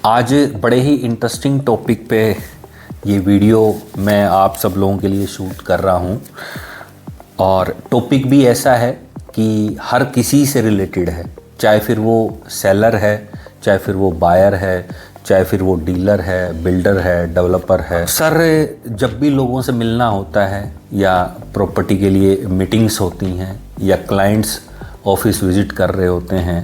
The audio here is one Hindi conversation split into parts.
आज बड़े ही इंटरेस्टिंग टॉपिक पे ये वीडियो मैं आप सब लोगों के लिए शूट कर रहा हूँ और टॉपिक भी ऐसा है कि हर किसी से रिलेटेड है, चाहे फिर वो सेलर है, चाहे फिर वो बायर है, चाहे फिर वो डीलर है, बिल्डर है, डेवलपर है। सर, जब भी लोगों से मिलना होता है या प्रॉपर्टी के लिए मीटिंग्स होती हैं या क्लाइंट्स ऑफिस विज़िट कर रहे होते हैं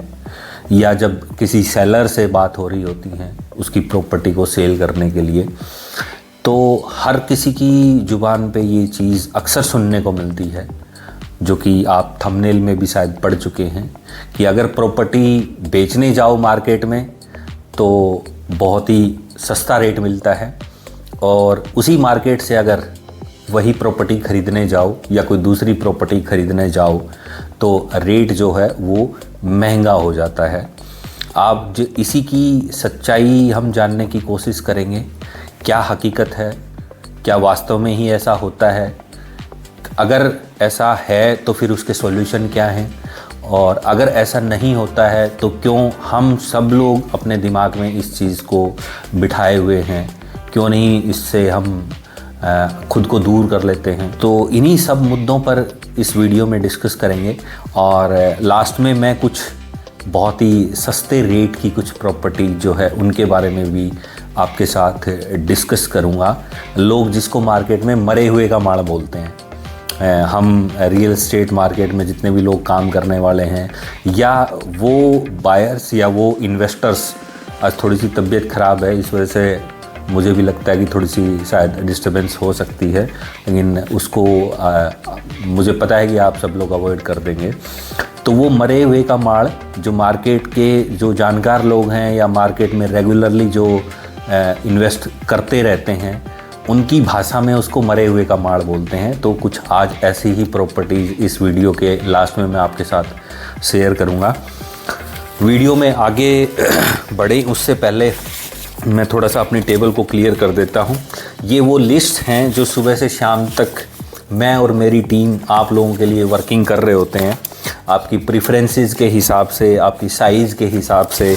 या जब किसी सेलर से बात हो रही होती है उसकी प्रॉपर्टी को सेल करने के लिए, तो हर किसी की ज़ुबान पे ये चीज़ अक्सर सुनने को मिलती है, जो कि आप थंबनेल में भी शायद पढ़ चुके हैं कि अगर प्रॉपर्टी बेचने जाओ मार्केट में तो बहुत ही सस्ता रेट मिलता है और उसी मार्केट से अगर वही प्रॉपर्टी ख़रीदने जाओ या कोई दूसरी प्रॉपर्टी ख़रीदने जाओ तो रेट जो है वो महंगा हो जाता है। आप जो इसी की सच्चाई हम जानने की कोशिश करेंगे, क्या हकीकत है, क्या वास्तव में ही ऐसा होता है, अगर ऐसा है तो फिर उसके सॉल्यूशन क्या हैं, और अगर ऐसा नहीं होता है तो क्यों हम सब लोग अपने दिमाग में इस चीज़ को बिठाए हुए हैं, क्यों नहीं इससे हम खुद को दूर कर लेते हैं। तो इन्हीं सब मुद्दों पर इस वीडियो में डिस्कस करेंगे और लास्ट में मैं कुछ बहुत ही सस्ते रेट की कुछ प्रॉपर्टी जो है उनके बारे में भी आपके साथ डिस्कस करूंगा। लोग जिसको मार्केट में मरे हुए का माड़ा बोलते हैं, हम रियल एस्टेट मार्केट में जितने भी लोग काम करने वाले हैं या वो बायर्स या वो इन्वेस्टर्स, आज थोड़ी सी तबीयत ख़राब है, इस वजह से मुझे भी लगता है कि थोड़ी सी शायद डिस्टर्बेंस हो सकती है, लेकिन उसको मुझे पता है कि आप सब लोग अवॉइड कर देंगे। तो वो मरे हुए का माड़ जो मार्केट के जो जानकार लोग हैं या मार्केट में रेगुलरली जो इन्वेस्ट करते रहते हैं उनकी भाषा में उसको मरे हुए का माड़ बोलते हैं। तो कुछ आज ऐसी ही प्रॉपर्टीज़ इस वीडियो के लास्ट में मैं आपके साथ शेयर करूँगा। वीडियो में आगे बढ़े उससे पहले मैं थोड़ा सा अपनी टेबल को क्लियर कर देता हूँ। ये वो लिस्ट हैं जो सुबह से शाम तक मैं और मेरी टीम आप लोगों के लिए वर्किंग कर रहे होते हैं। आपकी प्रेफरेंसेस के हिसाब से, आपकी साइज़ के हिसाब से,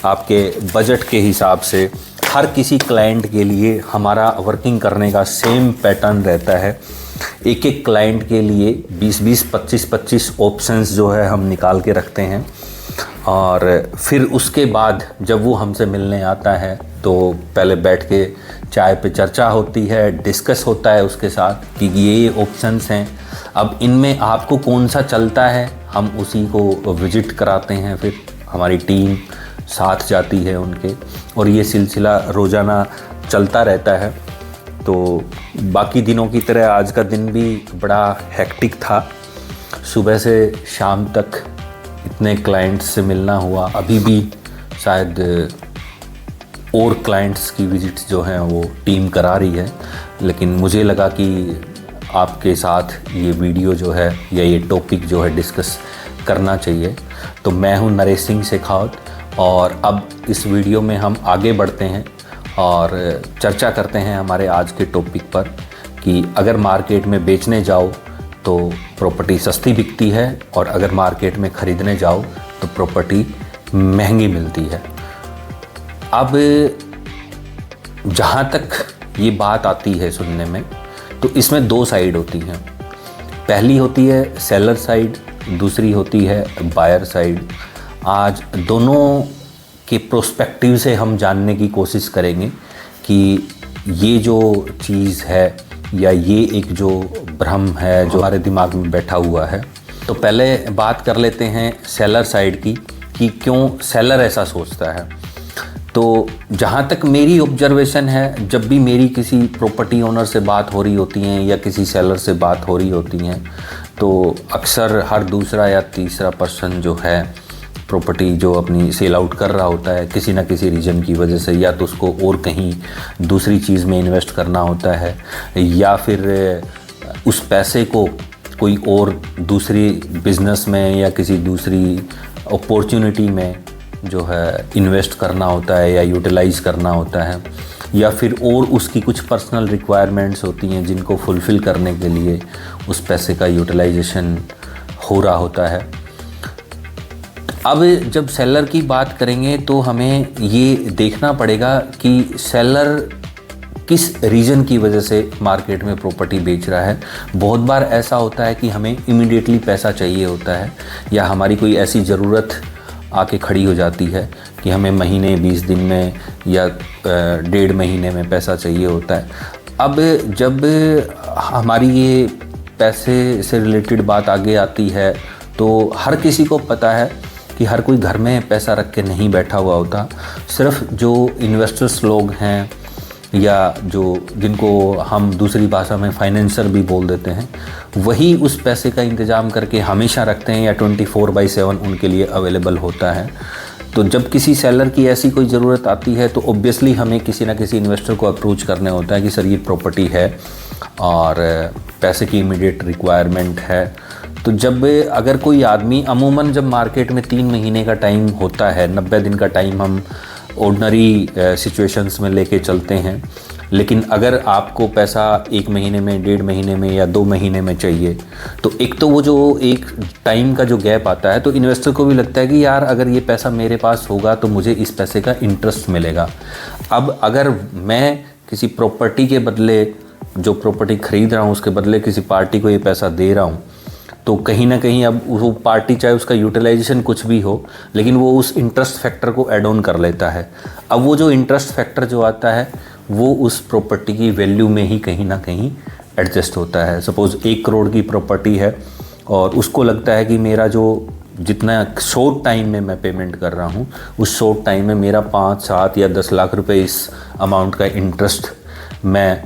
आपके बजट के हिसाब से, हर किसी क्लाइंट के लिए हमारा वर्किंग करने का सेम पैटर्न रहता है। एक एक क्लाइंट के लिए 20-20, 25-25 ऑप्शंस जो है हम निकाल के रखते हैं और फिर उसके बाद जब वो हमसे मिलने आता है तो पहले बैठ के चाय पे चर्चा होती है, डिस्कस होता है उसके साथ कि ये ऑप्शंस हैं, अब इनमें आपको कौन सा चलता है, हम उसी को विजिट कराते हैं, फिर हमारी टीम साथ जाती है उनके और ये सिलसिला रोज़ाना चलता रहता है। तो बाकी दिनों की तरह आज का दिन भी बड़ा हेक्टिक था, सुबह से शाम तक इतने क्लाइंट्स से मिलना हुआ। अभी भी शायद और क्लाइंट्स की विजिट्स जो हैं वो टीम करा रही है, लेकिन मुझे लगा कि आपके साथ ये वीडियो जो है या ये टॉपिक जो है डिस्कस करना चाहिए। तो मैं हूं नरेश सिंह शेखावत और अब इस वीडियो में हम आगे बढ़ते हैं और चर्चा करते हैं हमारे आज के टॉपिक पर कि अगर मार्केट में बेचने जाओ तो प्रॉपर्टी सस्ती बिकती है और अगर मार्केट में ख़रीदने जाओ तो प्रॉपर्टी महंगी मिलती है। अब जहाँ तक ये बात आती है सुनने में, तो इसमें दो साइड होती हैं। पहली होती है सेलर साइड, दूसरी होती है बायर साइड। आज दोनों के प्रोस्पेक्टिव से हम जानने की कोशिश करेंगे कि ये जो चीज़ है या ये एक जो भ्रम है जो हमारे दिमाग में बैठा हुआ है। तो पहले बात कर लेते हैं सेलर साइड की कि क्यों सेलर ऐसा सोचता है। तो जहाँ तक मेरी ऑब्जर्वेशन है, जब भी मेरी किसी प्रॉपर्टी ओनर से बात हो रही होती हैं या किसी सेलर से बात हो रही होती हैं तो अक्सर हर दूसरा या तीसरा पर्सन जो है प्रॉपर्टी जो अपनी सेल आउट कर रहा होता है किसी ना किसी रीज़न की वजह से, या तो उसको और कहीं दूसरी चीज़ में इन्वेस्ट करना होता है या फिर उस पैसे को कोई और दूसरी बिज़नेस में या किसी दूसरी अपॉर्चुनिटी में जो है इन्वेस्ट करना होता है या यूटिलाइज़ करना होता है, या फिर और उसकी कुछ पर्सनल रिक्वायरमेंट्स होती हैं जिनको फुलफ़िल करने के लिए उस पैसे का यूटिलाइजेशन हो रहा होता है। अब जब सेलर की बात करेंगे तो हमें ये देखना पड़ेगा कि सेलर किस रीज़न की वजह से मार्केट में प्रॉपर्टी बेच रहा है। बहुत बार ऐसा होता है कि हमें इमीडिएटली पैसा चाहिए होता है, या हमारी कोई ऐसी ज़रूरत आके खड़ी हो जाती है कि हमें महीने 20 दिन में या 1.5 महीने में पैसा चाहिए होता है। अब जब हमारी ये पैसे से रिलेटेड बात आगे आती है तो हर किसी को पता है कि हर कोई घर में पैसा रख के नहीं बैठा हुआ होता। सिर्फ जो इन्वेस्टर्स लोग हैं या जिनको हम दूसरी भाषा में फाइनेंसर भी बोल देते हैं, वही उस पैसे का इंतज़ाम करके हमेशा रखते हैं या 24/7 उनके लिए अवेलेबल होता है। तो जब किसी सेलर की ऐसी कोई ज़रूरत आती है तो ऑब्वियसली हमें किसी ना किसी इन्वेस्टर को अप्रोच करना होता है कि सर ये प्रॉपर्टी है और पैसे की इमीडिएट रिक्वायरमेंट है। तो जब अगर कोई आदमी, अमूमन जब मार्केट में 3 महीने का टाइम होता है, 90 दिन का टाइम हम ऑर्डनरी सिचुएशंस में लेके चलते हैं, लेकिन अगर आपको पैसा 1 महीने में, 1.5 महीने में या 2 महीने में चाहिए, तो एक तो वो जो एक टाइम का जो गैप आता है, तो इन्वेस्टर को भी लगता है कि यार अगर ये पैसा मेरे पास होगा तो मुझे इस पैसे का इंटरेस्ट मिलेगा। अब अगर मैं किसी प्रॉपर्टी के बदले, जो प्रॉपर्टी ख़रीद रहा हूँ उसके बदले किसी पार्टी को ये पैसा दे रहा हूँ, तो कहीं ना कहीं अब वो पार्टी चाहे उसका यूटिलाइजेशन कुछ भी हो, लेकिन वो उस इंटरेस्ट फैक्टर को ऐड ऑन कर लेता है। अब वो जो इंटरेस्ट फैक्टर जो आता है वो उस प्रॉपर्टी की वैल्यू में ही कहीं ना कहीं एडजस्ट होता है। सपोज़ 1 करोड़ की प्रॉपर्टी है और उसको लगता है कि मेरा जो जितना शॉर्ट टाइम में मैं पेमेंट कर रहा हूँ, उस शॉर्ट टाइम में मेरा 5, 7 या 10 लाख रुपए इस अमाउंट का इंटरेस्ट मैं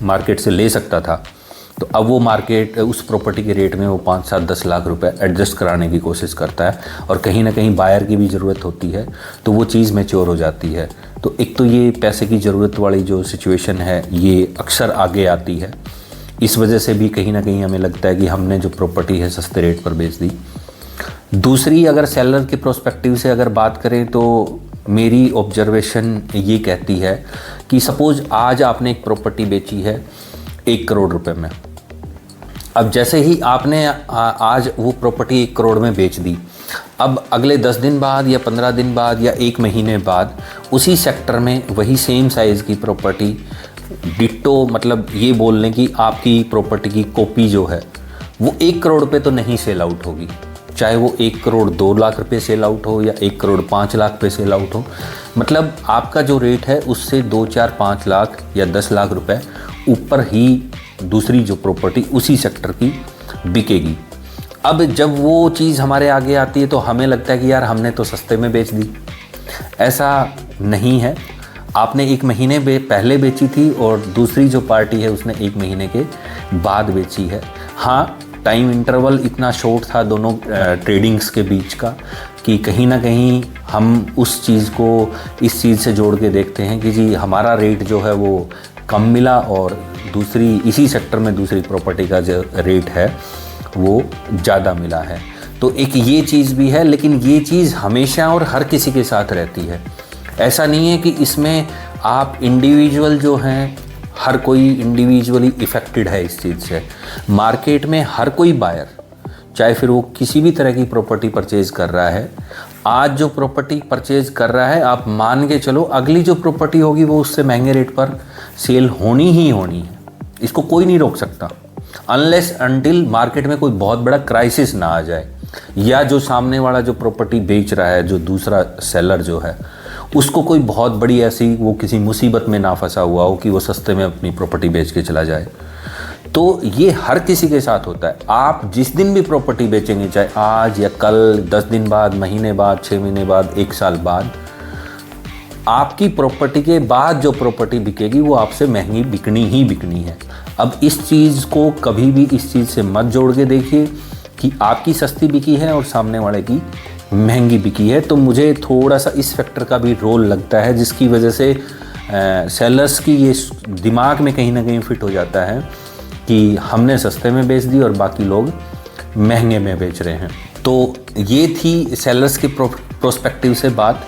मार्केट से ले सकता था। तो अब वो मार्केट उस प्रॉपर्टी के रेट में वो 5, 7, 10 लाख रुपए एडजस्ट कराने की कोशिश करता है, और कहीं ना कहीं बायर की भी ज़रूरत होती है, तो वो चीज़ मैच्योर हो जाती है। तो एक तो ये पैसे की ज़रूरत वाली जो सिचुएशन है ये अक्सर आगे आती है। इस वजह से भी कहीं ना कहीं हमें लगता है कि हमने जो प्रॉपर्टी है सस्ते रेट पर बेच दी। दूसरी, अगर सेलर के प्रोस्पेक्टिव से अगर बात करें तो मेरी ऑब्जर्वेशन ये कहती है कि सपोज़ आज आपने एक प्रॉपर्टी बेची है 1 करोड़ रुपए में। अब जैसे ही आपने आज वो प्रॉपर्टी 1 करोड़ में बेच दी, अब अगले 10 दिन बाद या 15 दिन बाद या 1 महीने बाद उसी सेक्टर में वही सेम साइज़ की प्रॉपर्टी डिट्टो, मतलब ये बोल लें कि आपकी प्रॉपर्टी की कॉपी जो है वो 1 करोड़ पे तो नहीं सेल आउट होगी, चाहे वो 1 करोड़ 2 लाख रुपए सेल आउट हो या 1 करोड़ 5 लाख पे सेल आउट हो। मतलब आपका जो रेट है उससे 2, 4, 5 लाख या 10 लाख रुपए ऊपर ही दूसरी जो प्रॉपर्टी उसी सेक्टर की बिकेगी। अब जब वो चीज़ हमारे आगे आती है तो हमें लगता है कि यार हमने तो सस्ते में बेच दी। ऐसा नहीं है, आपने 1 महीने पहले बेची थी और दूसरी जो पार्टी है उसने 1 महीने के बाद बेची है। हाँ, टाइम इंटरवल इतना शॉर्ट था दोनों ट्रेडिंग्स के बीच का कि कहीं ना कहीं हम उस चीज़ को इस चीज़ से जोड़ के देखते हैं कि जी हमारा रेट जो है वो कम मिला और दूसरी इसी सेक्टर में दूसरी प्रॉपर्टी का जो रेट है वो ज़्यादा मिला है। तो एक ये चीज़ भी है, लेकिन ये चीज़ हमेशा और हर किसी के साथ रहती है। ऐसा नहीं है कि इसमें आप इंडिविजुअल जो हैं, हर कोई इंडिविजुअली इफ़ेक्टेड है इस चीज़ से। मार्केट में हर कोई बायर, चाहे फिर वो किसी भी तरह की प्रॉपर्टी परचेज़ कर रहा है, आज जो प्रॉपर्टी परचेज़ कर रहा है आप मान के चलो अगली जो प्रॉपर्टी होगी वो उससे महंगे रेट पर सेल होनी ही होनी है। इसको कोई नहीं रोक सकता अनलेस अनटिल मार्केट में कोई बहुत बड़ा क्राइसिस ना आ जाए, या जो सामने वाला जो प्रॉपर्टी बेच रहा है, जो दूसरा सेलर जो है, उसको कोई बहुत बड़ी ऐसी वो किसी मुसीबत में ना फंसा हुआ हो कि वो सस्ते में अपनी प्रॉपर्टी बेच के चला जाए। तो ये हर किसी के साथ होता है। आप जिस दिन भी प्रॉपर्टी बेचेंगे, चाहे आज या कल, 10 दिन बाद, महीने बाद, 6 महीने बाद, 1 साल बाद, आपकी प्रॉपर्टी के बाद जो प्रॉपर्टी बिकेगी वो आपसे महंगी बिकनी ही बिकनी है। अब इस चीज़ को कभी भी इस चीज़ से मत जोड़ के देखिए कि आपकी सस्ती बिकी है और सामने वाले की महंगी बिकी है। तो मुझे थोड़ा सा इस फैक्टर का भी रोल लगता है, जिसकी वजह से सेलर्स की ये दिमाग में कहीं ना कहीं फिट हो जाता है कि हमने सस्ते में बेच दी और बाकी लोग महंगे में बेच रहे हैं। तो ये थी सेलर्स के प्रोस्पेक्टिव से बात।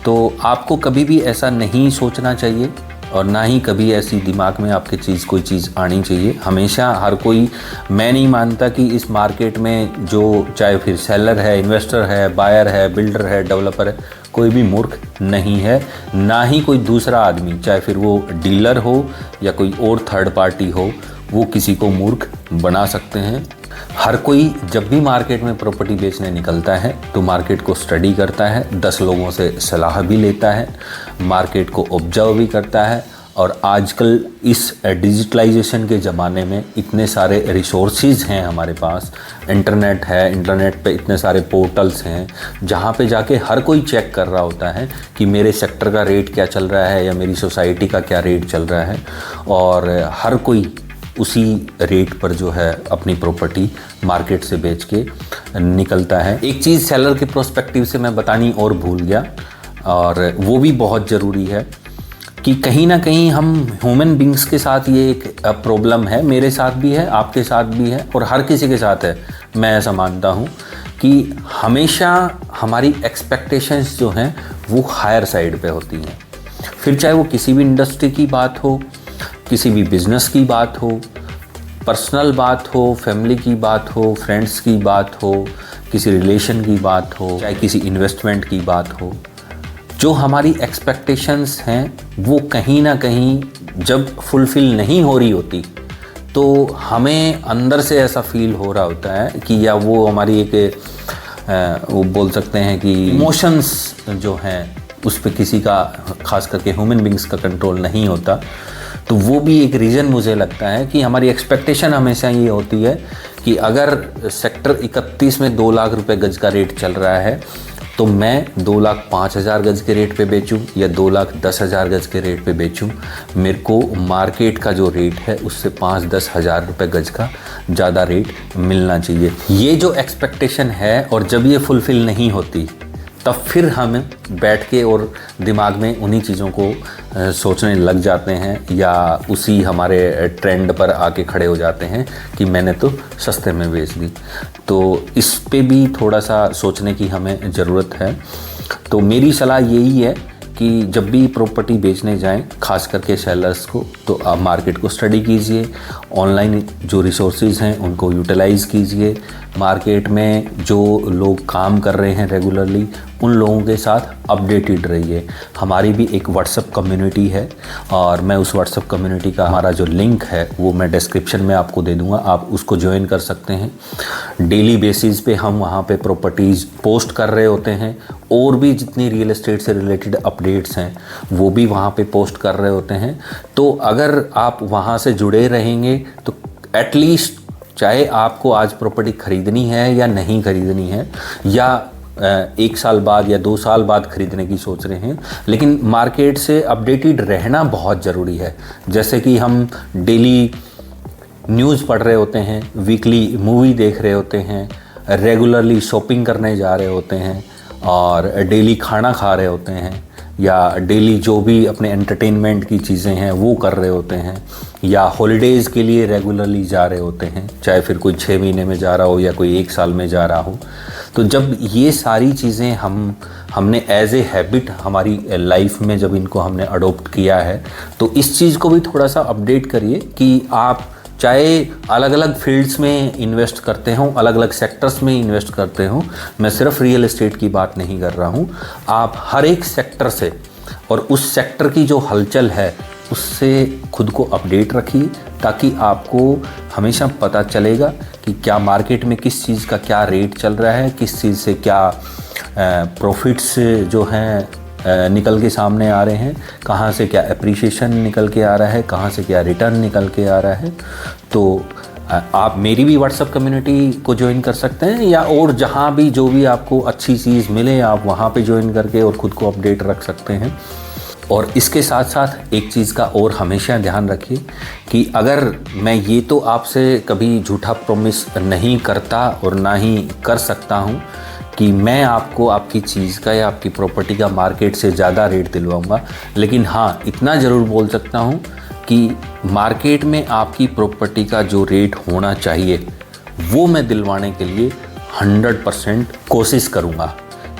तो आपको कभी भी ऐसा नहीं सोचना चाहिए और ना ही कभी ऐसी दिमाग में आपके कोई चीज़ आनी चाहिए। हमेशा हर कोई, मैं नहीं मानता कि इस मार्केट में जो चाहे फिर सेलर है, इन्वेस्टर है, बायर है, बिल्डर है, डेवलपर है, कोई भी मूर्ख नहीं है। ना ही कोई दूसरा आदमी, चाहे फिर वो डीलर हो या कोई और थर्ड पार्टी हो, वो किसी को मूर्ख बना सकते हैं। हर कोई जब भी मार्केट में प्रॉपर्टी बेचने निकलता है तो मार्केट को स्टडी करता है, 10 लोगों से सलाह भी लेता है, मार्केट को ऑब्जर्व भी करता है। और आजकल इस डिजिटलाइजेशन के ज़माने में इतने सारे रिसोर्सेज हैं हमारे पास, इंटरनेट है, इंटरनेट पे इतने सारे पोर्टल्स हैं जहाँ पे जाके हर कोई चेक कर रहा होता है कि मेरे सेक्टर का रेट क्या चल रहा है या मेरी सोसाइटी का क्या रेट चल रहा है, और हर कोई उसी रेट पर जो है अपनी प्रॉपर्टी मार्केट से बेच के निकलता है। एक चीज़ सेलर के प्रोस्पेक्टिव से मैं बतानी और भूल गया, और वो भी बहुत ज़रूरी है कि कहीं ना कहीं हम ह्यूमन बींग्स के साथ ये एक प्रॉब्लम है, मेरे साथ भी है, आपके साथ भी है, और हर किसी के साथ है। मैं ऐसा मानता हूँ कि हमेशा हमारी एक्सपेक्टेशंस जो हैं वो हायर साइड पे होती हैं। फिर चाहे वो किसी भी इंडस्ट्री की बात हो, किसी भी बिजनेस की बात हो, पर्सनल बात हो, फैमिली की बात हो, फ्रेंड्स की बात हो, किसी रिलेशन की बात हो, चाहे किसी इन्वेस्टमेंट की बात हो, जो हमारी एक्सपेक्टेशंस हैं वो कहीं ना कहीं जब फुलफ़िल नहीं हो रही होती तो हमें अंदर से ऐसा फील हो रहा होता है कि, या वो हमारी एक वो बोल सकते हैं कि इमोशंस जो हैं उस पर किसी का, ख़ास करके ह्यूमन बींग्स का कंट्रोल नहीं होता। तो वो भी एक रीज़न मुझे लगता है कि हमारी एक्सपेक्टेशन हमेशा ये होती है कि अगर सेक्टर 31 में 2 लाख रुपए गज का रेट चल रहा है तो मैं 2,05,000 गज के रेट पे बेचूं या 2,10,000 गज के रेट पे बेचूं, मेरे को मार्केट का जो रेट है उससे 5-10 हज़ार रुपये गज का ज़्यादा रेट मिलना चाहिए। ये जो एक्सपेक्टेशन है, और जब ये फुलफ़िल नहीं होती तब फिर हम बैठ के और दिमाग में उन्हीं चीज़ों को सोचने लग जाते हैं, या उसी हमारे ट्रेंड पर आके खड़े हो जाते हैं कि मैंने तो सस्ते में बेच दी। तो इस पे भी थोड़ा सा सोचने की हमें ज़रूरत है। तो मेरी सलाह यही है कि जब भी प्रॉपर्टी बेचने जाएं, खास करके सेलर्स को, तो आप मार्केट को स्टडी कीजिए, ऑनलाइन जो रिसोर्सेज हैं उनको यूटिलाइज़ कीजिए, मार्केट में जो लोग काम कर रहे हैं रेगुलरली उन लोगों के साथ अपडेटेड रहिए। हमारी भी एक व्हाट्सएप कम्युनिटी है, और मैं उस व्हाट्सएप कम्युनिटी का हमारा जो लिंक है वो मैं डिस्क्रिप्शन में आपको दे दूंगा, आप उसको ज्वाइन कर सकते हैं। डेली बेसिस पे हम वहाँ पे प्रॉपर्टीज़ पोस्ट कर रहे होते हैं, और भी जितनी रियल एस्टेट से रिलेटेड अपडेट्स हैं वो भी वहाँ पे पोस्ट कर रहे होते हैं। तो अगर आप वहाँ से जुड़े रहेंगे तो एटलीस्ट, चाहे आपको आज प्रॉपर्टी ख़रीदनी है या नहीं ख़रीदनी है, या 1 साल बाद या 2 साल बाद ख़रीदने की सोच रहे हैं, लेकिन मार्केट से अपडेटेड रहना बहुत ज़रूरी है। जैसे कि हम डेली न्यूज़ पढ़ रहे होते हैं, वीकली मूवी देख रहे होते हैं, रेगुलरली शॉपिंग करने जा रहे होते हैं, और डेली खाना खा रहे होते हैं, या डेली जो भी अपने एंटरटेनमेंट की चीज़ें हैं वो कर रहे होते हैं, या हॉलीडेज़ के लिए रेगुलरली जा रहे होते हैं, चाहे फिर कोई 6 महीने में जा रहा हो या कोई 1 साल में जा रहा हो। तो जब ये सारी चीज़ें हमने एज ए हैबिट हमारी लाइफ में जब इनको हमने अडोप्ट किया है, तो इस चीज़ को भी थोड़ा सा अपडेट करिए कि आप चाहे अलग अलग फील्ड्स में इन्वेस्ट करते हों, अलग अलग सेक्टर्स में इन्वेस्ट करते हों, मैं सिर्फ रियल एस्टेट की बात नहीं कर रहा हूँ, आप हर एक सेक्टर से और उस सेक्टर की जो हलचल है उससे खुद को अपडेट रखिए, ताकि आपको हमेशा पता चलेगा कि क्या मार्केट में किस चीज़ का क्या रेट चल रहा है, किस चीज़ से क्या प्रॉफिट्स जो हैं निकल के सामने आ रहे हैं, कहाँ से क्या एप्रिसिएशन निकल के आ रहा है, कहाँ से क्या रिटर्न निकल के आ रहा है। तो आप मेरी भी व्हाट्सएप कम्युनिटी को ज्वाइन कर सकते हैं, या और जहाँ भी जो भी आपको अच्छी चीज़ मिले आप वहाँ पे ज्वाइन करके और ख़ुद को अपडेट रख सकते हैं। और इसके साथ साथ एक चीज़ का और हमेशा ध्यान रखिए कि अगर मैं ये तो आपसे कभी झूठा प्रॉमिस नहीं करता और ना ही कर सकता हूँ कि मैं आपको आपकी चीज़ का या आपकी प्रॉपर्टी का मार्केट से ज़्यादा रेट दिलवाऊंगा, लेकिन हाँ इतना ज़रूर बोल सकता हूँ कि मार्केट में आपकी प्रॉपर्टी का जो रेट होना चाहिए वो मैं दिलवाने के लिए 100% कोशिश करूँगा।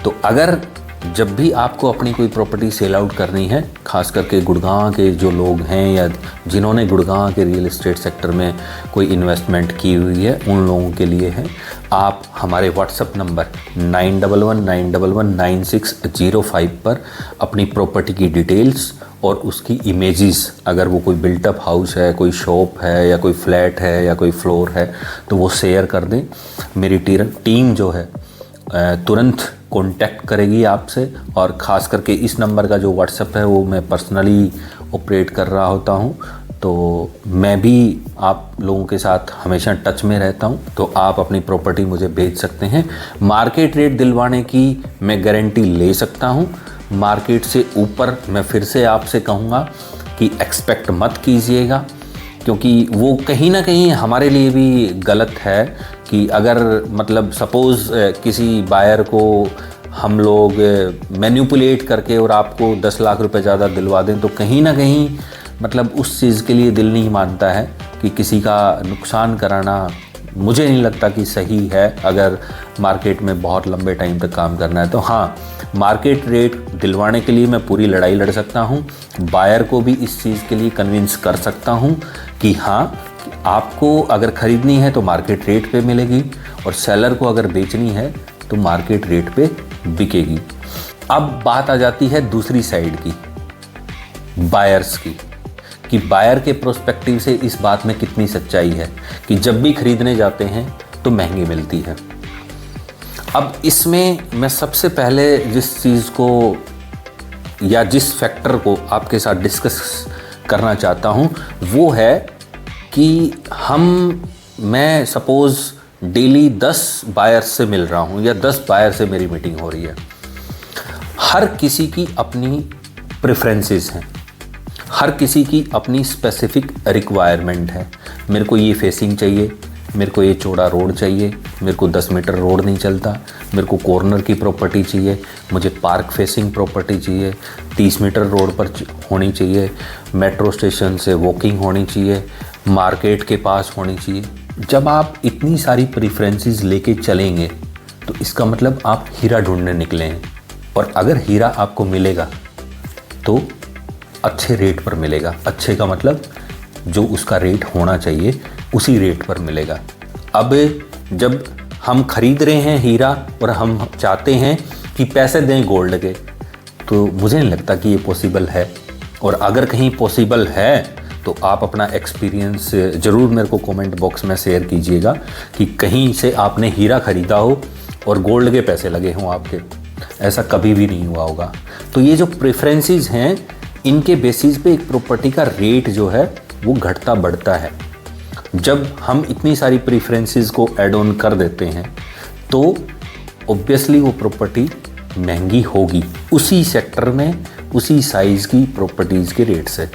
तो अगर जब भी आपको अपनी कोई प्रॉपर्टी सेल आउट करनी है, खास करके गुड़गांव के जो लोग हैं या जिन्होंने गुड़गांव के रियल एस्टेट सेक्टर में कोई इन्वेस्टमेंट की हुई है, उन लोगों के लिए है। आप हमारे व्हाट्सएप नंबर 9119119605 पर अपनी प्रॉपर्टी की डिटेल्स और उसकी इमेजेस, अगर वो कोई बिल्टअप हाउस है, कोई शॉप है या कोई फ्लैट है या कोई फ्लोर है, तो वो शेयर कर दें। मेरी टीम जो है तुरंत कांटेक्ट करेगी आपसे। और ख़ास करके इस नंबर का जो व्हाट्सएप है वो मैं पर्सनली ऑपरेट कर रहा होता हूँ, तो मैं भी आप लोगों के साथ हमेशा टच में रहता हूँ। तो आप अपनी प्रॉपर्टी मुझे भेज सकते हैं। मार्केट रेट दिलवाने की मैं गारंटी ले सकता हूँ। मार्केट से ऊपर मैं फिर से आपसे कहूँगा कि एक्सपेक्ट मत कीजिएगा, क्योंकि वो कहीं ना कहीं हमारे लिए भी गलत है कि अगर मतलब सपोज़ किसी बायर को हम लोग मैनिपुलेट करके और आपको 10 लाख रुपए ज़्यादा दिलवा दें, तो कहीं ना कहीं मतलब उस चीज़ के लिए दिल नहीं मानता है कि किसी का नुकसान कराना मुझे नहीं लगता कि सही है। अगर मार्केट में बहुत लंबे टाइम तक काम करना है तो हाँ, मार्केट रेट दिलवाने के लिए मैं पूरी लड़ाई लड़ सकता हूँ। बायर को भी इस चीज़ के लिए कन्विंस कर सकता हूँ कि हाँ, आपको अगर ख़रीदनी है तो मार्केट रेट पे मिलेगी और सेलर को अगर बेचनी है तो मार्केट रेट पे बिकेगी। अब बात आ जाती है दूसरी साइड की, बायर्स की, कि बायर के प्रोस्पेक्टिव से इस बात में कितनी सच्चाई है कि जब भी खरीदने जाते हैं तो महंगी मिलती है। अब इसमें मैं सबसे पहले जिस चीज़ को या जिस फैक्टर को आपके साथ डिस्कस करना चाहता हूँ वो है कि मैं सपोज़ डेली 10 बायर्स से मिल रहा हूँ या 10 बायर से मेरी मीटिंग हो रही है। हर किसी की अपनी प्रेफरेंसेस हैं, हर किसी की अपनी स्पेसिफिक रिक्वायरमेंट है। मेरे को ये फेसिंग चाहिए, मेरे को ये चौड़ा रोड चाहिए, मेरे को 10 मीटर रोड नहीं चलता, मेरे को कॉर्नर की प्रॉपर्टी चाहिए, मुझे पार्क फेसिंग प्रॉपर्टी चाहिए, 30 मीटर रोड पर होनी चाहिए, मेट्रो स्टेशन से वॉकिंग होनी चाहिए, मार्केट के पास होनी चाहिए। जब आप इतनी सारी प्रेफरेंसेस लेके चलेंगे तो इसका मतलब आप हीरा ढूंढने निकले हैं। और अगर हीरा आपको मिलेगा तो अच्छे रेट पर मिलेगा। अच्छे का मतलब जो उसका रेट होना चाहिए उसी रेट पर मिलेगा। अब जब हम खरीद रहे हैं हीरा और हम चाहते हैं कि पैसे दें गोल्ड के, तो मुझे नहीं लगता कि ये पॉसिबल है। और अगर कहीं पॉसिबल है तो आप अपना एक्सपीरियंस ज़रूर मेरे को कमेंट बॉक्स में शेयर कीजिएगा कि कहीं से आपने हीरा ख़रीदा हो और गोल्ड के पैसे लगे हों आपके। ऐसा कभी भी नहीं हुआ होगा। तो ये जो प्रेफरेंसेस हैं, इनके बेसिस पे एक प्रॉपर्टी का रेट जो है वो घटता बढ़ता है। जब हम इतनी सारी प्रेफरेंसेस को ऐड ऑन कर देते हैं तो ऑब्वियसली वो प्रॉपर्टी महंगी होगी उसी सेक्टर में, उसी साइज़ की प्रॉपर्टीज़ के रेट से।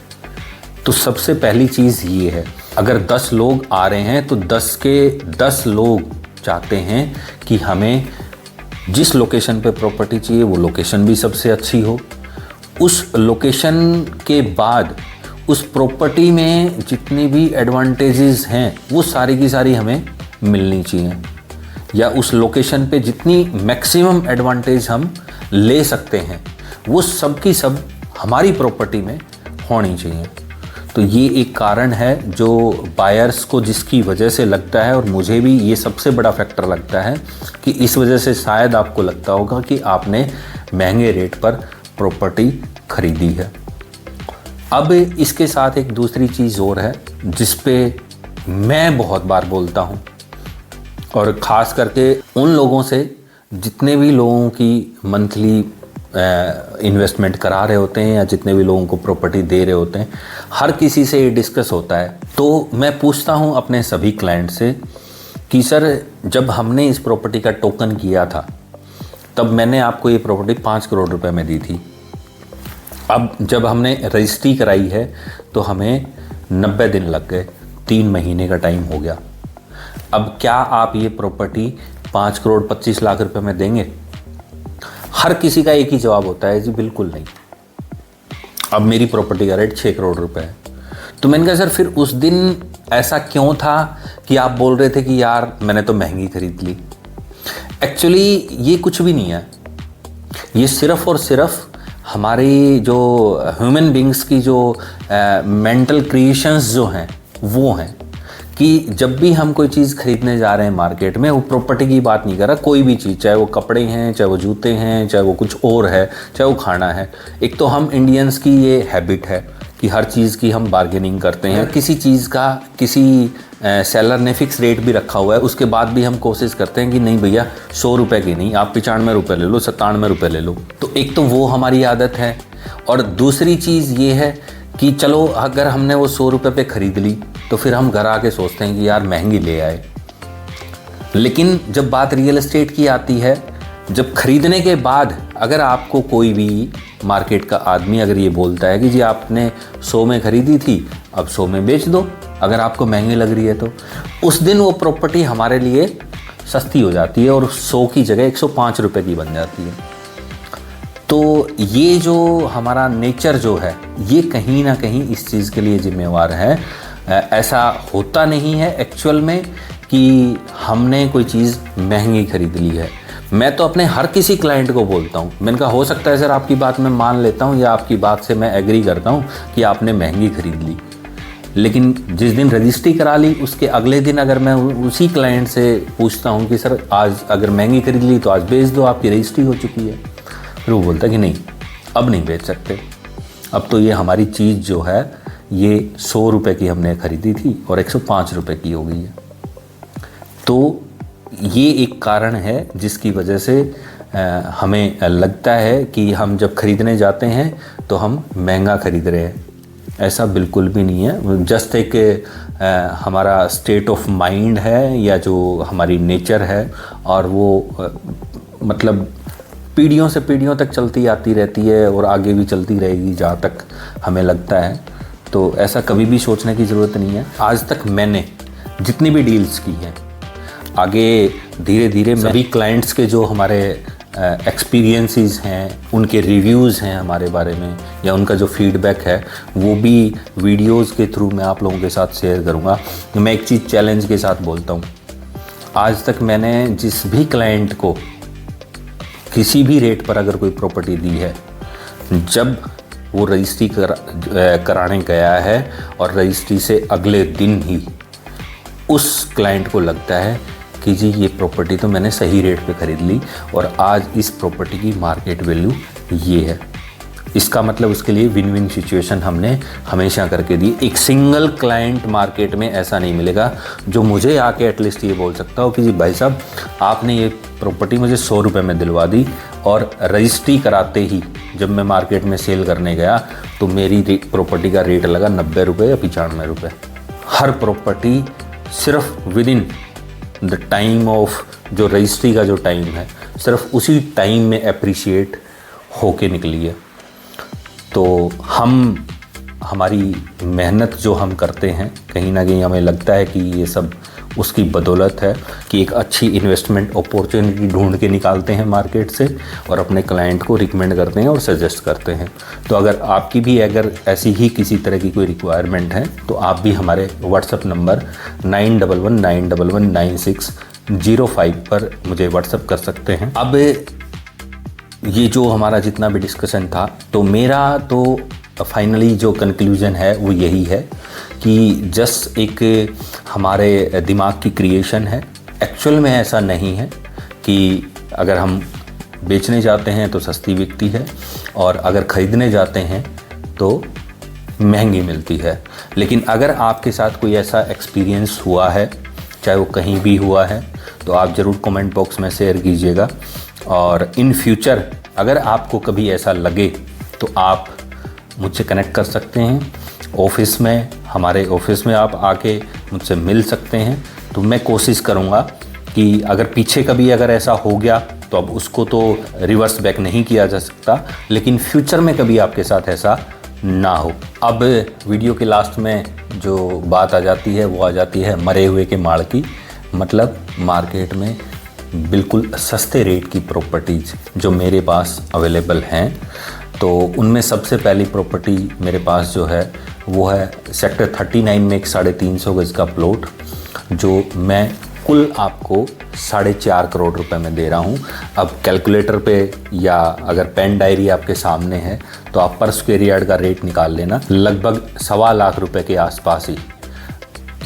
तो सबसे पहली चीज़ ये है, अगर 10 लोग आ रहे हैं तो 10 के 10 लोग चाहते हैं कि हमें जिस लोकेशन पे प्रॉपर्टी चाहिए वो लोकेशन भी सबसे अच्छी हो। उस लोकेशन के बाद उस प्रॉपर्टी में जितनी भी एडवांटेजेस हैं वो सारी की सारी हमें मिलनी चाहिए, या उस लोकेशन पे जितनी मैक्सिमम एडवांटेज हम ले सकते हैं वो सब की सब हमारी प्रॉपर्टी में होनी चाहिए। तो ये एक कारण है जो बायर्स को जिसकी वजह से लगता है, और मुझे भी ये सबसे बड़ा फैक्टर लगता है कि इस वजह से शायद आपको लगता होगा कि आपने महंगे रेट पर प्रॉपर्टी खरीदी है। अब इसके साथ एक दूसरी चीज़ और है जिस पे मैं बहुत बार बोलता हूँ, और ख़ास करके उन लोगों से जितने भी लोगों की मंथली इन्वेस्टमेंट करा रहे होते हैं या जितने भी लोगों को प्रॉपर्टी दे रहे होते हैं, हर किसी से ये डिस्कस होता है। तो मैं पूछता हूँ अपने सभी क्लाइंट से कि सर, जब हमने इस प्रॉपर्टी का टोकन किया था तब मैंने आपको ये प्रॉपर्टी 5 करोड़ रुपए में दी थी। अब जब हमने रजिस्ट्री कराई है तो हमें 90 दिन लग गए, 3 महीने का टाइम हो गया। अब क्या आप ये प्रॉपर्टी 5 करोड़ 25 लाख रुपए में देंगे? हर किसी का एक ही जवाब होता है, जी बिल्कुल नहीं। अब मेरी प्रॉपर्टी का रेट 6 करोड़ रुपए है। तो मैंने कहा सर, फिर उस दिन ऐसा क्यों था कि आप बोल रहे थे कि यार मैंने तो महंगी खरीद ली? एक्चुअली ये कुछ भी नहीं है। ये सिर्फ़ और सिर्फ हमारी जो ह्यूमन बींग्स की जो मेंटल क्रिएशंस जो हैं वो हैं कि जब भी हम कोई चीज़ खरीदने जा रहे हैं मार्केट में, वो प्रॉपर्टी की बात नहीं कर रहा, कोई भी चीज़, चाहे वो कपड़े हैं, चाहे वो जूते हैं, चाहे वो कुछ और है, चाहे वो खाना है। एक तो हम इंडियंस की ये हैबिट है कि हर चीज़ की हम बार्गेनिंग करते हैं। किसी चीज़ का किसी सेलर ने फिक्स रेट भी रखा हुआ है, उसके बाद भी हम कोशिश करते हैं कि नहीं भैया 100 रुपये की नहीं, आप 95 रुपये ले लो, 97 रुपये ले लो। तो एक तो वो हमारी आदत है, और दूसरी चीज़ ये है कि चलो अगर हमने वो 100 रुपये पे ख़रीद ली तो फिर हम घर आके सोचते हैं कि यार महंगी ले आए। लेकिन जब बात रियल एस्टेट की आती है, जब खरीदने के बाद अगर आपको कोई भी मार्केट का आदमी अगर ये बोलता है कि जी आपने 100 में ख़रीदी थी, अब 100 में बेच दो अगर आपको महंगी लग रही है, तो उस दिन वो प्रॉपर्टी हमारे लिए सस्ती हो जाती है और 100 की जगह 105 रुपये की बन जाती है। तो ये जो हमारा नेचर जो है ये कहीं ना कहीं इस चीज़ के लिए जिम्मेवार है। ऐसा होता नहीं है एक्चुअल में कि हमने कोई चीज़ महंगी खरीद ली है। मैं तो अपने हर किसी क्लाइंट को बोलता हूँ, मैंने कहा हो सकता है सर आपकी बात मैं मान लेता हूँ या आपकी बात से मैं एग्री करता हूँ कि आपने महंगी खरीद ली, लेकिन जिस दिन रजिस्ट्री करा ली उसके अगले दिन अगर मैं उसी क्लाइंट से पूछता हूँ कि सर आज अगर महंगी खरीद ली तो आज बेच दो, आपकी रजिस्ट्री हो चुकी है, फिर वो बोलता है कि नहीं अब नहीं बेच सकते, अब तो ये हमारी चीज़ जो है ये 100 रुपये की हमने ख़रीदी थी और 105 रुपये की हो गई है। तो ये एक कारण है जिसकी वजह से हमें लगता है कि हम जब ख़रीदने जाते हैं तो हम महंगा ख़रीद रहे हैं। ऐसा बिल्कुल भी नहीं है, जस्ट एक हमारा स्टेट ऑफ माइंड है या जो हमारी नेचर है, और वो मतलब पीढ़ियों से पीढ़ियों तक चलती आती रहती है और आगे भी चलती रहेगी जहाँ तक हमें लगता है। तो ऐसा कभी भी सोचने की ज़रूरत नहीं है। आज तक मैंने जितनी भी डील्स की हैं, आगे धीरे धीरे सभी क्लाइंट्स के जो हमारे एक्सपीरियंसेस हैं, उनके रिव्यूज़ हैं हमारे बारे में, या उनका जो फीडबैक है वो भी वीडियोस के थ्रू मैं आप लोगों के साथ शेयर करूँगा। मैं एक चीज़ चैलेंज के साथ बोलता हूँ, आज तक मैंने जिस भी क्लाइंट को किसी भी रेट पर अगर कोई प्रॉपर्टी दी है, जब वो रजिस्ट्री कराने गया है और रजिस्ट्री से अगले दिन ही उस क्लाइंट को लगता है कि जी ये प्रॉपर्टी तो मैंने सही रेट पे ख़रीद ली और आज इस प्रॉपर्टी की मार्केट वैल्यू ये है, इसका मतलब उसके लिए विन विन सिचुएशन हमने हमेशा करके दी। एक सिंगल क्लाइंट मार्केट में ऐसा नहीं मिलेगा जो मुझे आके एटलीस्ट ये बोल सकता हो कि जी भाई साहब आपने ये प्रॉपर्टी मुझे 100 रुपये में दिलवा दी और रजिस्ट्री कराते ही जब मैं मार्केट में सेल करने गया तो मेरी प्रॉपर्टी का रेट लगा 90 रुपये या 95 रुपये। हर प्रॉपर्टी सिर्फ with in the time of जो रजिस्ट्री का जो टाइम है, सिर्फ उसी टाइम में अप्रिशिएट होके निकली है। तो हम हमारी मेहनत जो हम करते हैं, कहीं ना कहीं हमें लगता है कि ये सब उसकी बदौलत है कि एक अच्छी इन्वेस्टमेंट अपॉर्चुनिटी ढूंढ के निकालते हैं मार्केट से और अपने क्लाइंट को रिकमेंड करते हैं और सजेस्ट करते हैं। तो अगर आपकी भी अगर ऐसी ही किसी तरह की कोई रिक्वायरमेंट है तो आप भी हमारे व्हाट्सएप नंबर 9119119605 पर मुझे व्हाट्सएप कर सकते हैं। अब ये जो हमारा जितना भी डिस्कशन था, तो मेरा तो फाइनली जो कंक्लूजन है वो यही है कि जस्ट एक हमारे दिमाग की क्रिएशन है। एक्चुअल में ऐसा नहीं है कि अगर हम बेचने जाते हैं तो सस्ती बिकती है और अगर ख़रीदने जाते हैं तो महंगी मिलती है। लेकिन अगर आपके साथ कोई ऐसा एक्सपीरियंस हुआ है, चाहे वो कहीं भी हुआ है, तो आप ज़रूर कमेंट बॉक्स में शेयर कीजिएगा। और इन फ्यूचर अगर आपको कभी ऐसा लगे तो आप मुझसे कनेक्ट कर सकते हैं ऑफिस में, हमारे ऑफिस में आप आके मुझसे मिल सकते हैं। तो मैं कोशिश करूँगा कि अगर पीछे कभी अगर ऐसा हो गया तो अब उसको तो रिवर्स बैक नहीं किया जा सकता, लेकिन फ्यूचर में कभी आपके साथ ऐसा ना हो। अब वीडियो के लास्ट में जो बात आ जाती है वो आ जाती है मरे हुए के माड़ की, मतलब मार्केट में बिल्कुल सस्ते रेट की प्रॉपर्टीज़ जो मेरे पास अवेलेबल हैं। तो उनमें सबसे पहली प्रॉपर्टी मेरे पास जो है वो है सेक्टर 39 में एक 350 गज का प्लॉट जो मैं कुल आपको 4.5 करोड़ रुपए में दे रहा हूँ। अब कैलकुलेटर पे या अगर पेन डायरी आपके सामने है तो आप पर स्क्वायर यार्ड का रेट निकाल लेना। लगभग 1.25 लाख रुपए के आसपास ही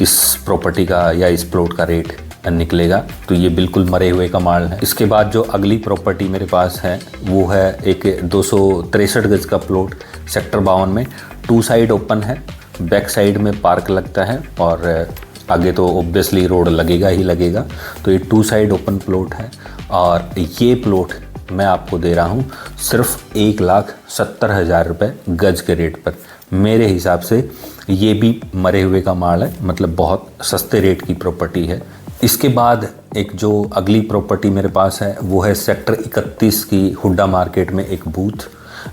इस प्रॉपर्टी का या इस प्लॉट का रेट निकलेगा। तो ये बिल्कुल मरे हुए का माल है। इसके बाद जो अगली प्रॉपर्टी मेरे पास है वो है एक 263 गज का प्लॉट सेक्टर 52 में। 2 साइड ओपन है, बैक साइड में पार्क लगता है और आगे तो ऑब्वियसली रोड लगेगा ही लगेगा। तो ये 2 साइड ओपन प्लॉट है और ये प्लॉट मैं आपको दे रहा हूँ सिर्फ 1,70,000 रुपये गज के रेट पर। मेरे हिसाब से ये भी मरे हुए का माल है, मतलब बहुत सस्ते रेट की प्रॉपर्टी है। इसके बाद एक जो अगली प्रॉपर्टी मेरे पास है वो है सेक्टर 31 की हुड्डा मार्केट में एक बूथ,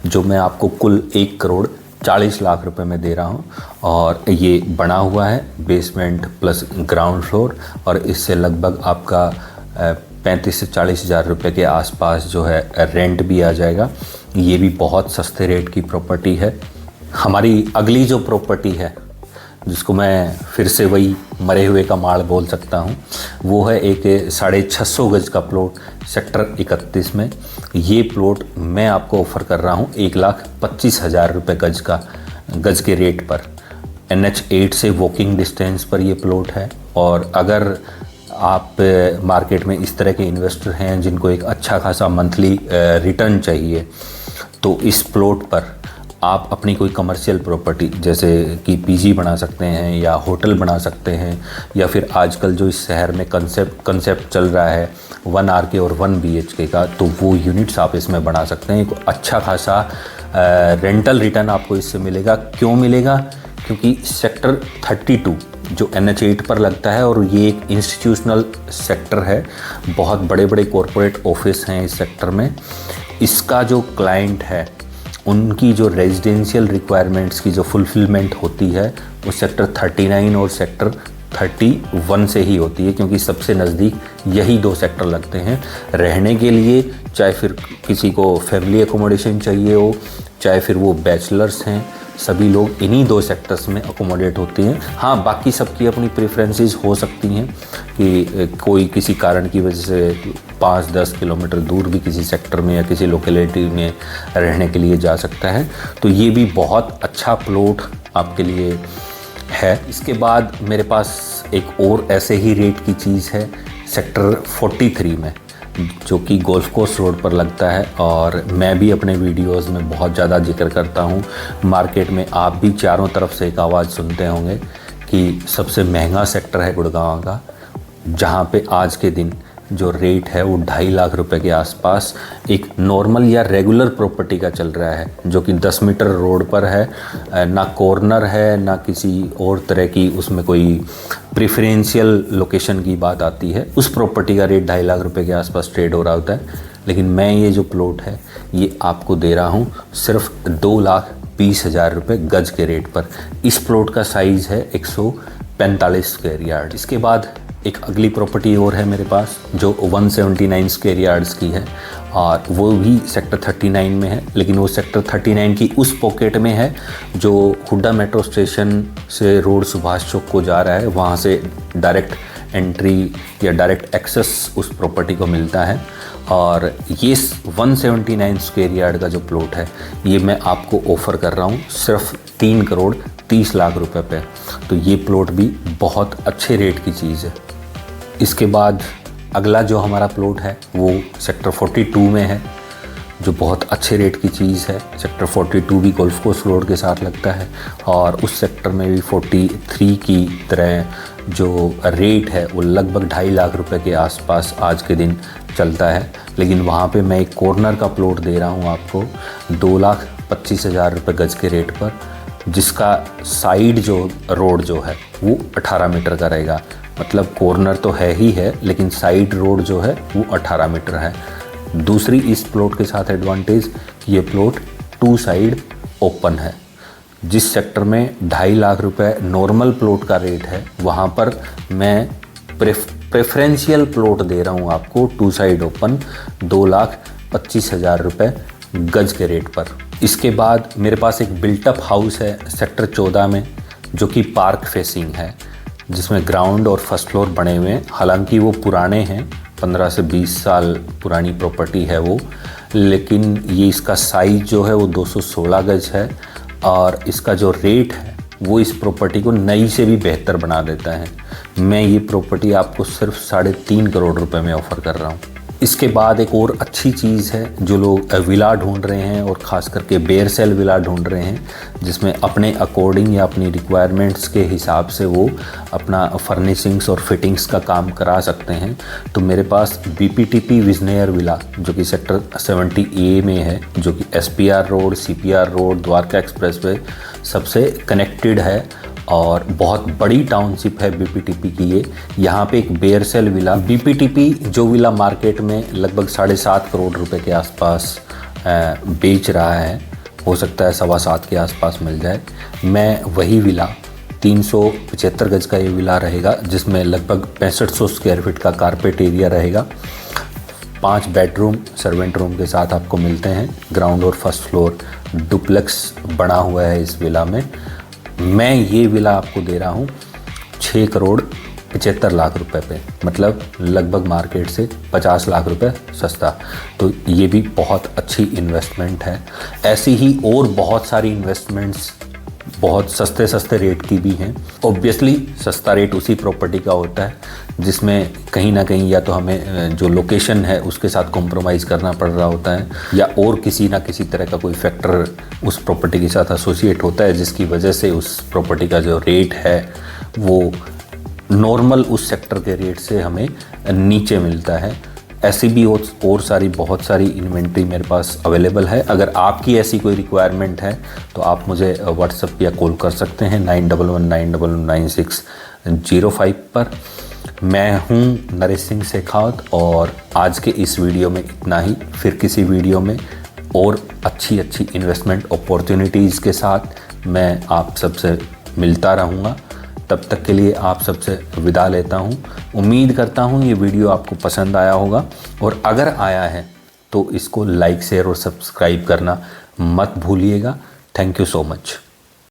जो मैं आपको कुल 1,40,00,000 रुपए में दे रहा हूँ। और ये बना हुआ है बेसमेंट प्लस ग्राउंड फ्लोर और इससे लगभग आपका 35 से 40 हज़ार रुपये के आसपास जो है रेंट भी आ जाएगा। ये भी बहुत सस्ते रेट की प्रॉपर्टी है। हमारी अगली जो प्रॉपर्टी है जिसको मैं फिर से वही मरे हुए का माल बोल सकता हूँ वो है एक 650 गज का प्लॉट सेक्टर 31 में। ये प्लॉट मैं आपको ऑफ़र कर रहा हूँ 1,25,000 रुपये गज के रेट पर। NH8 से वॉकिंग डिस्टेंस पर ये प्लॉट है। और अगर आप मार्केट में इस तरह के इन्वेस्टर हैं जिनको एक अच्छा खासा मंथली रिटर्न चाहिए तो इस प्लॉट पर आप अपनी कोई कमर्शियल प्रॉपर्टी जैसे कि पीजी बना सकते हैं या होटल बना सकते हैं, या फिर आजकल जो इस शहर में कंसेप्ट चल रहा है 1 RK और 1 BHK का, तो वो यूनिट्स आप इसमें बना सकते हैं। एक अच्छा खासा रेंटल रिटर्न आपको इससे मिलेगा। क्यों मिलेगा? क्योंकि सेक्टर 32 जो NH8 पर लगता है और ये एक इंस्टीट्यूशनल सेक्टर है, बहुत बड़े बड़े कॉरपोरेट ऑफिस हैं इस सेक्टर में। इसका जो क्लाइंट है उनकी जो रेजिडेंशियल रिक्वायरमेंट्स की जो फुलफिलमेंट होती है वो सेक्टर 39 और सेक्टर 31 से ही होती है, क्योंकि सबसे नज़दीक यही 2 सेक्टर लगते हैं रहने के लिए। चाहे फिर किसी को फैमिली एकोमोडेशन चाहिए हो, चाहे फिर वो बैचलर्स हैं, सभी लोग इन्हीं 2 सेक्टर्स में अकोमोडेट होते हैं। हाँ, बाकी सबकी अपनी प्रेफरेंसेस हो सकती हैं कि कोई किसी कारण की वजह से 5-10 किलोमीटर दूर भी किसी सेक्टर में या किसी लोकेलिटी में रहने के लिए जा सकता है। तो ये भी बहुत अच्छा प्लॉट आपके लिए है। इसके बाद मेरे पास एक और ऐसे ही रेट की चीज़ है सेक्टर 43 में, जो कि गोल्फ कोर्स रोड पर लगता है और मैं भी अपने वीडियोस में बहुत ज़्यादा जिक्र करता हूँ। मार्केट में आप भी चारों तरफ से एक आवाज़ सुनते होंगे कि सबसे महंगा सेक्टर है गुड़गांव का, जहाँ पे आज के दिन जो रेट है वो 2.5 लाख रुपए के आसपास एक नॉर्मल या रेगुलर प्रॉपर्टी का चल रहा है, जो कि 10 मीटर रोड पर है, ना कॉर्नर है ना किसी और तरह की उसमें कोई प्रेफरेंशियल लोकेशन की बात आती है। उस प्रॉपर्टी का रेट 2.5 लाख रुपए के आसपास ट्रेड हो रहा होता है। लेकिन मैं ये जो प्लॉट है ये आपको दे रहा हूँ सिर्फ 2,20,000 रुपये गज के रेट पर। इस प्लॉट का साइज़ है 145 स्क्वायर यार्ड। इसके बाद एक अगली प्रॉपर्टी और है मेरे पास जो 179 स्क्वायर यार्ड्स की है और वो भी सेक्टर 39 में है, लेकिन वो सेक्टर 39 की उस पॉकेट में है जो हुड्डा मेट्रो स्टेशन से रोड सुभाष चौक को जा रहा है। वहाँ से डायरेक्ट एंट्री या डायरेक्ट एक्सेस उस प्रॉपर्टी को मिलता है। और ये 179 स्क्वायर यार्ड का जो प्लॉट है ये मैं आपको ऑफ़र कर रहा हूँ सिर्फ 3,30,00,000 रुपये पे। तो ये प्लॉट भी बहुत अच्छे रेट की चीज़ है। इसके बाद अगला जो हमारा प्लॉट है वो सेक्टर 42 में है, जो बहुत अच्छे रेट की चीज़ है। सेक्टर 42 भी गोल्फ कोर्स रोड के साथ लगता है और उस सेक्टर में भी 43 की तरह जो रेट है वो लगभग 2.5 लाख रुपए के आसपास आज के दिन चलता है। लेकिन वहाँ पे मैं एक कॉर्नर का प्लॉट दे रहा हूँ आपको 2,25,000 रुपये गज के रेट पर, जिसका साइड जो रोड जो है वो 18 मीटर का रहेगा। मतलब कॉर्नर तो है ही है, लेकिन साइड रोड जो है वो 18 मीटर है। दूसरी इस प्लॉट के साथ एडवांटेज कि ये प्लॉट 2 साइड ओपन है। जिस सेक्टर में 2.5 लाख रुपए नॉर्मल प्लॉट का रेट है, वहाँ पर मैं प्रेफरेंशियल प्लॉट दे रहा हूँ आपको 2 साइड ओपन 2,25,000 रुपये गज के रेट पर। इसके बाद मेरे पास एक बिल्टअप हाउस है सेक्टर 14 में, जो कि पार्क फेसिंग है। जिसमें ग्राउंड और फर्स्ट फ्लोर बने हुए हैं। हालांकि वो पुराने हैं, 15 से 20 साल पुरानी प्रॉपर्टी है वो, लेकिन ये इसका साइज़ जो है वो 216 गज है और इसका जो रेट है वो इस प्रॉपर्टी को नई से भी बेहतर बना देता है। मैं ये प्रॉपर्टी आपको सिर्फ 3.5 करोड़ रुपए में ऑफ़र कर रहा हूँ। इसके बाद एक और अच्छी चीज़ है, जो लोग विला ढूंढ रहे हैं और ख़ास करके बेयर सेल विला ढूंढ रहे हैं जिसमें अपने अकॉर्डिंग या अपनी रिक्वायरमेंट्स के हिसाब से वो अपना फर्निशिंग्स और फिटिंग्स का काम करा सकते हैं, तो मेरे पास BPTP विजनेयर विला जो कि सेक्टर 70A में है, जो कि SPR road, CPR road, Dwarka expressway सबसे कनेक्टेड है और बहुत बड़ी टाउनशिप है BPTP की ये। यहाँ पे एक बेयर सेल विला, BPTP जो विला मार्केट में लगभग 7.5 करोड़ रुपए के आसपास बेच रहा है, हो सकता है 7.25 के आसपास मिल जाए। मैं वही विला 375 गज का ये विला रहेगा, जिसमें लगभग 6500 स्क्वायर फीट का कारपेट एरिया रहेगा। 5 बेडरूम सर्वेंट रूम के साथ आपको मिलते हैं। ग्राउंड और फर्स्ट फ्लोर डुप्लेक्स बना हुआ है इस विला में। मैं ये विला आपको दे रहा हूँ 6 करोड़ 75 लाख रुपए पे, मतलब लगभग मार्केट से 50 लाख रुपए सस्ता। तो ये भी बहुत अच्छी इन्वेस्टमेंट है। ऐसी ही और बहुत सारी इन्वेस्टमेंट्स बहुत सस्ते सस्ते रेट की भी हैं। ऑब्वियसली सस्ता रेट उसी प्रॉपर्टी का होता है जिसमें कहीं ना कहीं या तो हमें जो लोकेशन है उसके साथ कॉम्प्रोमाइज़ करना पड़ रहा होता है, या और किसी ना किसी तरह का कोई फैक्टर उस प्रॉपर्टी के साथ एसोसिएट होता है, जिसकी वजह से उस प्रॉपर्टी का जो रेट है वो नॉर्मल उस सेक्टर के रेट से हमें नीचे मिलता है। ऐसी भी और सारी बहुत सारी इन्वेंट्री मेरे पास अवेलेबल है। अगर आपकी ऐसी कोई रिक्वायरमेंट है तो आप मुझे व्हाट्सएप या कॉल कर सकते हैं 9119119605 पर। मैं हूं नरेश सिंह शेखावत और आज के इस वीडियो में इतना ही। फिर किसी वीडियो में और अच्छी अच्छी इन्वेस्टमेंट अपॉर्चुनिटीज़ के साथ मैं आप सबसे मिलता रहूँगा। तब तक के लिए आप सबसे विदा लेता हूँ। उम्मीद करता हूँ ये वीडियो आपको पसंद आया होगा, और अगर आया है तो इसको लाइक, शेयर और सब्सक्राइब करना मत भूलिएगा। Thank you so much.